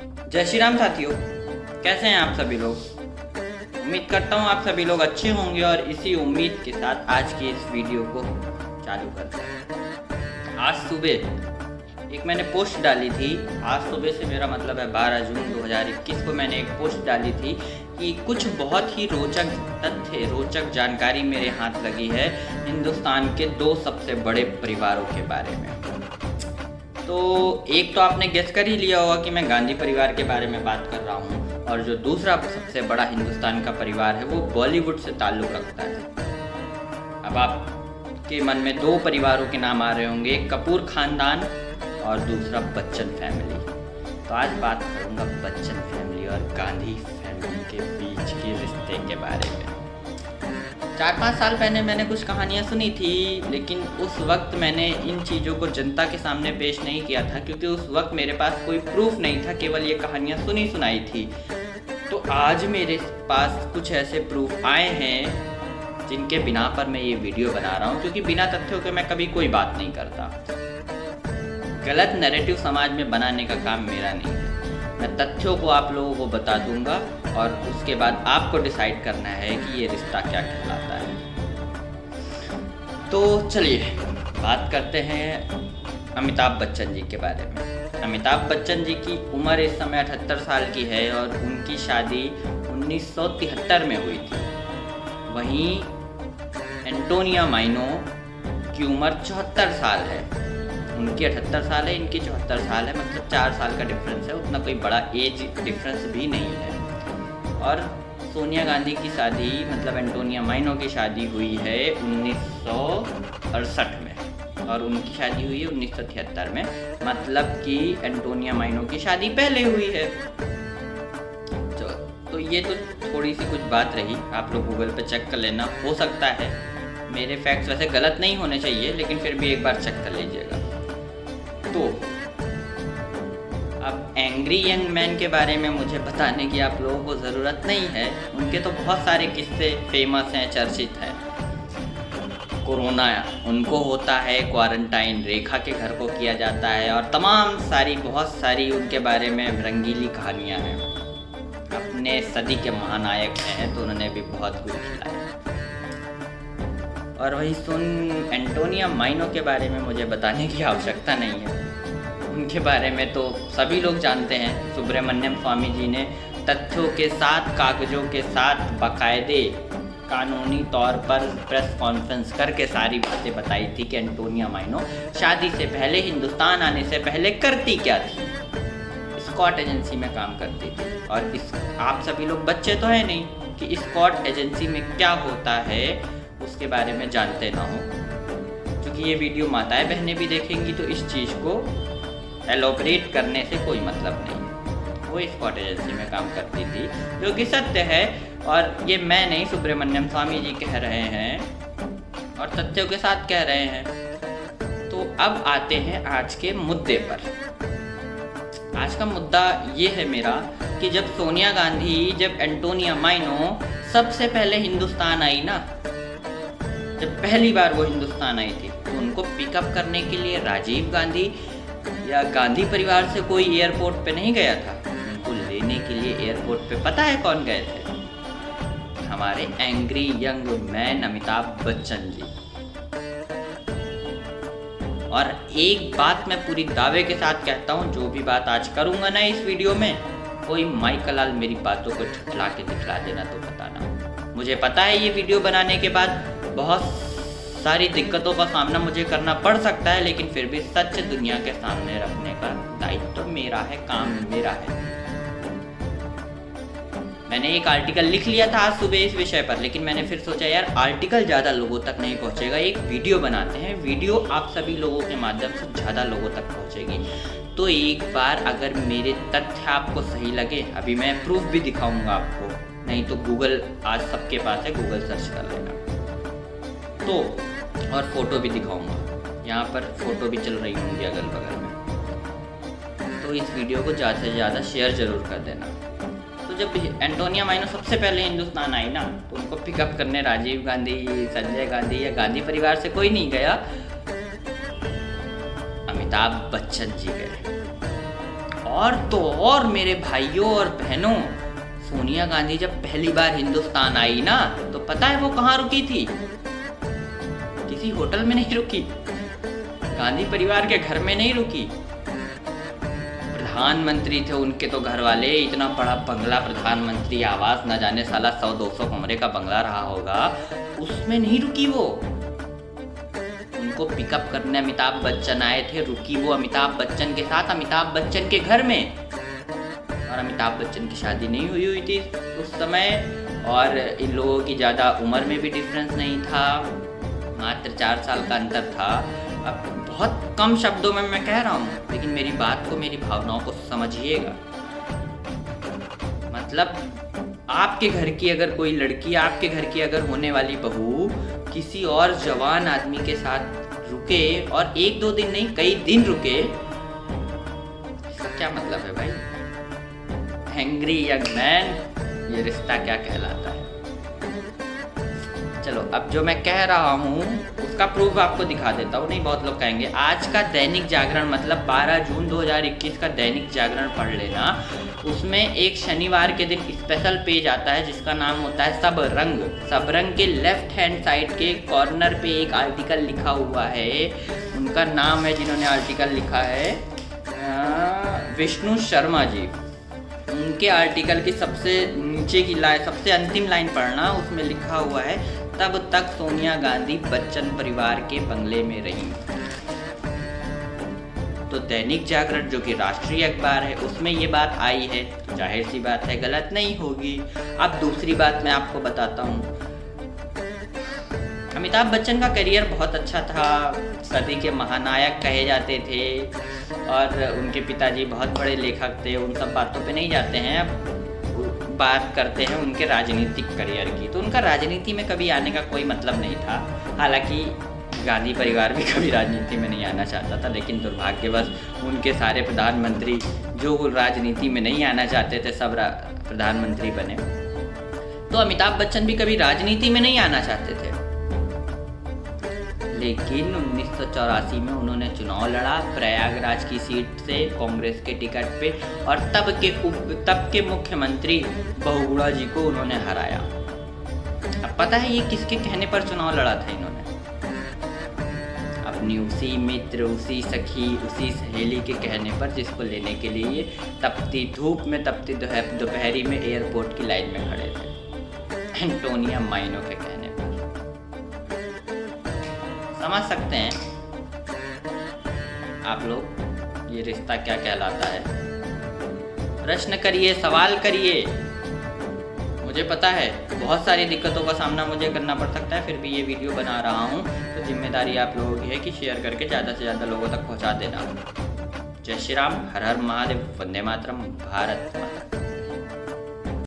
जय श्री राम साथियों, कैसे हैं आप सभी लोग। उम्मीद करता हूँ आप सभी लोग अच्छे होंगे और इसी उम्मीद के साथ आज की इस वीडियो को चालू करते हैं। आज सुबह एक मैंने पोस्ट डाली थी। आज सुबह से मेरा मतलब है 12 जून 2021 को मैंने एक पोस्ट डाली थी कि कुछ बहुत ही रोचक तथ्य, रोचक जानकारी मेरे हाथ लगी है हिंदुस्तान के दो सबसे बड़े परिवारों के बारे में। तो एक तो आपने गेस कर ही लिया होगा कि मैं गांधी परिवार के बारे में बात कर रहा हूँ, और जो दूसरा सबसे बड़ा हिंदुस्तान का परिवार है वो बॉलीवुड से ताल्लुक़ रखता है। अब आपके मन में दो परिवारों के नाम आ रहे होंगे, एक कपूर खानदान और दूसरा बच्चन फैमिली। तो आज बात करूँगा बच्चन फैमिली और गांधी फैमिली के बीच के रिश्ते के बारे में। 4-5 साल पहले मैंने कुछ कहानियाँ सुनी थी, लेकिन उस वक्त मैंने इन चीज़ों को जनता के सामने पेश नहीं किया था क्योंकि उस वक्त मेरे पास कोई प्रूफ नहीं था, केवल ये कहानियाँ सुनी सुनाई थी। तो आज मेरे पास कुछ ऐसे प्रूफ आए हैं जिनके बिना पर मैं ये वीडियो बना रहा हूँ, क्योंकि बिना तथ्यों के मैं कभी कोई बात नहीं करता। गलत नैरेटिव समाज में बनाने का काम मेरा नहीं है। मैं तथ्यों को आप लोगों को बता दूंगा और उसके बाद आपको डिसाइड करना है कि ये रिश्ता क्या कहलाता है। तो चलिए बात करते हैं अमिताभ बच्चन जी के बारे में। अमिताभ बच्चन जी की उम्र इस समय 78 साल की है और उनकी शादी 1973 में हुई थी। वहीं एंटोनिया माइनो की उम्र 74 साल है। उनकी 78 साल है, इनकी 74 साल है, मतलब 4 साल का डिफरेंस है। उतना कोई बड़ा एज डिफरेंस भी नहीं है। और सोनिया गांधी की शादी, मतलब एंटोनिया माइनो की शादी हुई है 1968 में और उनकी शादी हुई है 1973 में, मतलब कि एंटोनिया माइनो की शादी पहले हुई है। तो ये तो थोड़ी सी कुछ बात रही, आप लोग गूगल पे चेक कर लेना। हो सकता है मेरे फैक्ट्स वैसे गलत नहीं होने चाहिए, लेकिन फिर भी एक बार चेक कर लीजिएगा। तो अब एंग्री यंग मैन के बारे में मुझे बताने की आप लोगों को ज़रूरत नहीं है। उनके तो बहुत सारे किस्से फेमस हैं, चर्चित हैं। कोरोना उनको होता है, क्वारंटाइन रेखा के घर को किया जाता है, और तमाम सारी बहुत सारी उनके बारे में रंगीली कहानियाँ हैं। अपने सदी के महानायक हैं तो उन्होंने भी बहुत कुछ खिलाया। और वही एंटोनिया माइनो के बारे में मुझे बताने की आवश्यकता नहीं है। उनके बारे में तो सभी लोग जानते हैं। सुब्रमण्यम स्वामी जी ने तथ्यों के साथ, कागजों के साथ, बाकायदे कानूनी तौर पर प्रेस कॉन्फ्रेंस करके सारी बातें बताई थी कि एंटोनिया माइनो शादी से पहले, हिंदुस्तान आने से पहले करती क्या थी। स्कॉट एजेंसी में काम करती थी। और आप सभी लोग बच्चे तो हैं नहीं कि स्कॉट एजेंसी में क्या होता है उसके बारे में जानते ना हो। क्योंकि ये वीडियो माताएं बहनें भी देखेंगी तो इस चीज़ को एलोबरेट करने से कोई मतलब नहीं है। वो स्कॉट एजेंसी में काम करती थी, जो कि सत्य है। और ये मैं नहीं, सुब्रमण्यम स्वामी जी कह रहे हैं और तथ्यों के साथ कह रहे हैं। तो अब आते हैं आज के मुद्दे पर। आज का मुद्दा ये है मेरा कि जब सोनिया गांधी, जब एंटोनिया माइनो सबसे पहले हिंदुस्तान आई ना, जब पहली बार वो हिंदुस्तान आई थी, तो उनको पिकअप करने के लिए राजीव गांधी या गांधी परिवार से कोई एयरपोर्ट पे नहीं गया था। उनको लेने के लिए एयरपोर्ट पे पता है कौन गए थे? हमारे angry young man Amitabh Bachchan ji. और एक बात मैं पूरी दावे के साथ कहता हूँ, जो भी बात आज करूँगा ना इस वीडियो में, कोई माइकल लाल मेरी बातों को झुठला के दिखला देना तो बताना। मुझे पता है ये वीडियो बनाने के बाद बहुत सारी दिक्कतों का सामना मुझे करना पड़ सकता है, लेकिन फिर भी सच दुनिया के सामने रखने का दायित्व तो मेरा है, काम मेरा है। मैंने एक आर्टिकल लिख लिया था आज सुबह इस विषय पर, लेकिन मैंने फिर सोचा यार आर्टिकल ज़्यादा लोगों तक नहीं पहुंचेगा, एक वीडियो बनाते हैं। वीडियो आप सभी लोगों के माध्यम से ज़्यादा लोगों तक पहुंचेगी। तो एक बार अगर मेरे तथ्य आपको सही लगे, अभी मैं प्रूफ भी दिखाऊंगा आपको, नहीं तो गूगल आज सबके पास है, गूगल सर्च कर लेना। तो और फोटो भी दिखाऊंगा, यहाँ पर फोटो भी चल रही होंगी अगल बगल में। तो इस वीडियो को ज़्यादा से ज़्यादा शेयर ज़रूर कर देना। तो जब एंटोनिया माइनो सबसे पहले हिंदुस्तान आई ना, तो उनको पिकअप करने राजीव गांधी, संजय गांधी या गांधी परिवार से कोई नहीं गया, अमिताभ बच्चन जी गए। और तो और मेरे भाइयों और बहनों, सोनिया गांधी जब पहली बार हिंदुस्तान आई ना, तो पता है वो कहाँ रुकी थी? किसी होटल में नहीं रुकी, गांधी परिवार के घर में नहीं रुकी। प्रधानमंत्री थे उनके तो घर वाले, इतना बड़ा बंगला प्रधानमंत्री आवास, न जाने साला 100-200 कमरे का बंगला रहा होगा, उसमें नहीं रुकी वो। उनको पिकअप करने अमिताभ बच्चन आए थे, रुकी वो अमिताभ बच्चन के साथ अमिताभ बच्चन के घर में। और अमिताभ बच्चन की शादी नहीं हुई थी उस समय, और इन लोगों की ज़्यादा उम्र में भी डिफरेंस नहीं था, मात्र 4 साल का अंतर था। अब बहुत कम शब्दों में मैं कह रहा हूँ, लेकिन मेरी बात को, मेरी भावनाओं को समझिएगा। मतलब आपके घर की अगर कोई लड़की, आपके घर की अगर होने वाली बहू किसी और जवान आदमी के साथ रुके, और 1-2 दिन नहीं कई दिन रुके, इसका क्या मतलब है भाई? एंग्री यंग मैन, ये रिश्ता क्या कहलाता है? चलो, अब जो मैं कह रहा हूँ उसका प्रूफ आपको दिखा देता हूँ। नहीं, बहुत लोग कहेंगे आज का दैनिक जागरण, मतलब 12 जून 2021 का दैनिक जागरण पढ़ लेना। उसमें एक शनिवार के दिन स्पेशल पेज आता है जिसका नाम होता है सब रंग। सब रंग के लेफ्ट हैंड साइड के कॉर्नर पे एक आर्टिकल लिखा हुआ है, उनका नाम है जिन्होंने आर्टिकल लिखा है विष्णु शर्मा जी। उनके आर्टिकल की सबसे नीचे की लाइन, सबसे अंतिम लाइन पढ़ना, उसमें लिखा हुआ है तब तक सोनिया गांधी बच्चन परिवार के बंगले में रही। तो दैनिक जागरण जो कि राष्ट्रीय अखबार है, उसमें ये बात आई है, तो जाहिर सी बात है गलत नहीं होगी। अब दूसरी बात मैं आपको बताता हूँ, अमिताभ बच्चन का करियर बहुत अच्छा था, सदी के महानायक कहे जाते थे, और उनके पिताजी बहुत बड़े लेखक थे। उन सब बातों पे नहीं जाते हैं, अब बात करते हैं उनके राजनीतिक करियर की। तो उनका राजनीति में कभी आने का कोई मतलब नहीं था, हालांकि गांधी परिवार भी कभी राजनीति में नहीं आना चाहता था, लेकिन दुर्भाग्यवश उनके सारे प्रधानमंत्री जो राजनीति में नहीं आना चाहते थे सब प्रधानमंत्री बने। तो अमिताभ बच्चन भी कभी राजनीति में नहीं आना चाहते थे, लेकिन 1984 में उन्होंने चुनाव लड़ा प्रयागराज की सीट से कांग्रेस के टिकट पे, और तब के मुख्यमंत्री बहुगुणा जी को उन्होंने हराया। अब पता है ये किसके कहने पर चुनाव लड़ा था इन्होंने? अपनी उसी मित्र, उसी सखी, उसी सहेली के कहने पर, जिसको लेने के लिए तपती धूप में, तपती दोपहरी में एयरपोर्ट की लाइन में खड़े थे, एंटोनिया माइनो के कहने पर। समझ सकते हैं आप लोग ये रिश्ता क्या कहलाता है? प्रश्न करिए, सवाल करिए। मुझे पता है बहुत सारी दिक्कतों का सामना मुझे करना पड़ सकता है, फिर भी ये वीडियो बना रहा हूँ, तो जिम्मेदारी आप लोगों की है कि शेयर करके ज़्यादा से ज़्यादा लोगों तक पहुँचा देना। जय श्री राम, हर हर महादेव, वंदे मातरम, भारत माता।